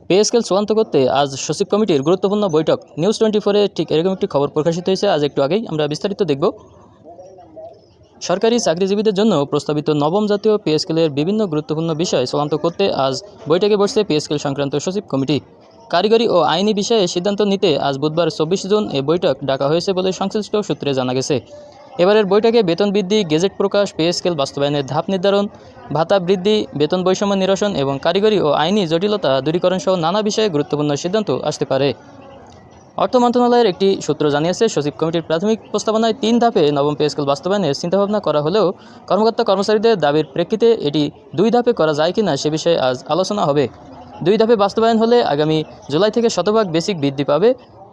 Pay scale চূড়ান্ত করতে আজ সচিব কমিটির গুরুত্বপূর্ণ বৈঠক। নিউজ 24-এ ঠিক এরকম একটি খবর প্রকাশিত হয়েছে আজ একটু আগেই। আমরা বিস্তারিত দেখব। সরকারি চাকরিজীবীদের জন্য প্রস্তাবিত নবম জাতীয় পে স্কেলের বিভিন্ন গুরুত্বপূর্ণ বিষয় চূড়ান্ত করতে আজ বৈঠকে বসছে পে স্কেল সংক্রান্ত সচিব কমিটি। কারিগরি ও আইনি বিষয়ে সিদ্ধান্ত নিতে আজ বুধবার 24 জুন এ বৈঠক ডাকা হয়েছে বলে সংশ্লিষ্ট সূত্রে জানা গেছে। এবারের বৈঠকে বেতন বৃদ্ধি, গেজেট প্রকাশ, পে স্কেল বাস্তবায়নের ধাপ নির্ধারণ, ভাতা বৃদ্ধি, বেতন বৈষম্য নিরসন এবং কারিগরি ও আইনি জটিলতা দূরীকরণ সহ নানা বিষয়ে গুরুত্বপূর্ণ সিদ্ধান্ত আসতে পারে। অর্থ মন্ত্রণালয়ের একটি সূত্র জানিয়েছে, সচিব কমিটির প্রাথমিক প্রস্তাবনায় 3 ধাপে নবম পে স্কেল বাস্তবায়নের চিন্তাভাবনা করা হলেও কর্মকর্তা-কর্মচারীদের দাবির প্রেক্ষিতে এটি 2 ধাপে করা যায় কিনা সে বিষয়ে আজ আলোচনা হবে। 2 ধাপে বাস্তবায়ন হলে আগামী জুলাই থেকে শতভাগ বেসিক বৃদ্ধি পাবে।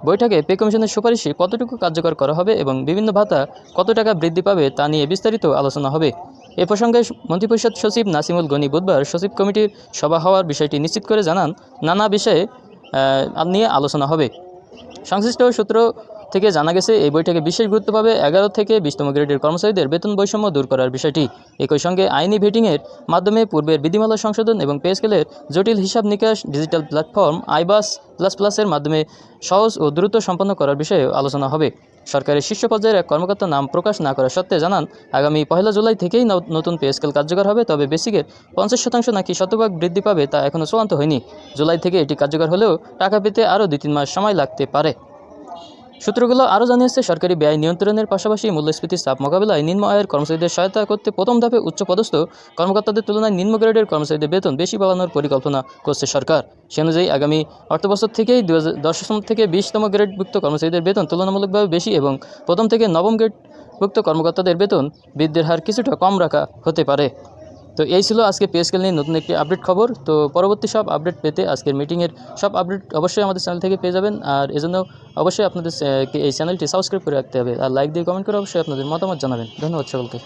বৈঠকে পে কমিশনের সুপারিশে কতটুকু কার্যকর করা হবে এবং বিভিন্ন ভাতা কত টাকা বৃদ্ধি পাবে তা নিয়ে বিস্তারিত আলোচনা হবে। এ প্রসঙ্গে মন্ত্রিপরিষদ সচিব নাসিমুল গনি বুধবার সচিব কমিটির সভা হওয়ার বিষয়টি নিশ্চিত করে জানান, নানা বিষয়ে নিয়ে আলোচনা হবে। সংশ্লিষ্ট সূত্র থেকে জানা গেছে, এই বৈঠকে বিশেষ গুরুত্ব পাবে 11 থেকে 20তম গ্রেডের কর্মচারীদের বেতন বৈষম্য দূর করার বিষয়টি। একই সঙ্গে আইনি ভেটিংয়ের মাধ্যমে পূর্বের বিধিমালা সংশোধন এবং পে স্কেলের জটিল হিসাব নিকাশ ডিজিটাল প্ল্যাটফর্ম আইবাস++এর মাধ্যমে সহজ ও দ্রুত সম্পন্ন করার বিষয়ে আলোচনা হবে। সরকারের শীর্ষ পর্যায়ের এক কর্মকর্তা নাম প্রকাশ না করা সত্ত্বে জানান, আগামী 1 জুলাই থেকেই নতুন পে স্কেল কার্যকর হবে। তবে বেসিকের 50% নাকি শতভাগ বৃদ্ধি পাবে তা এখনও চূড়ান্ত হয়নি। জুলাই থেকে এটি কার্যকর হলেও টাকা পেতে আরও 2-3 মাস সময় লাগতে পারে। সূত্রগুলো আরও জানিয়েছে, সরকারি ব্যয় নিয়ন্ত্রণের পাশাপাশি মূল্যস্ফীতির চাপ মোকাবিলায় নিম্ন আয়ের কর্মচারীদের সহায়তা করতে প্রথম ধাপে উচ্চপদস্থ কর্মকর্তাদের তুলনায় নিম্ন গ্রেডের কর্মচারীদের বেতন বেশি বাড়ানোর পরিকল্পনা করছে সরকার। সে অনুযায়ী আগামী অর্থবছর থেকেই 10 থেকে 20তম গ্রেডভুক্ত কর্মচারীদের বেতন তুলনামূলকভাবে বেশি এবং প্রথম থেকে নবম গ্রেডভুক্ত কর্মকর্তাদের বেতন বৃদ্ধির হার কিছুটা কম রাখা হতে পারে। তো এই ছিল আজকে পে স্কেল নিয়ে নতুন একটি আপডেট খবর। তো পরবর্তী সব আপডেট পেতে আজকের মিটিংয়ের সব আপডেট অবশ্যই আমাদের চ্যানেল থেকে পেয়ে যাবেন। আর এজন্য অবশ্যই আপনাদের এই চ্যানেলটি সাবস্ক্রাইব করে রাখতে হবে আর লাইক দিয়ে কমেন্ট করে অবশ্যই আপনাদের মতামত জানাবেন। ধন্যবাদ সকলকে।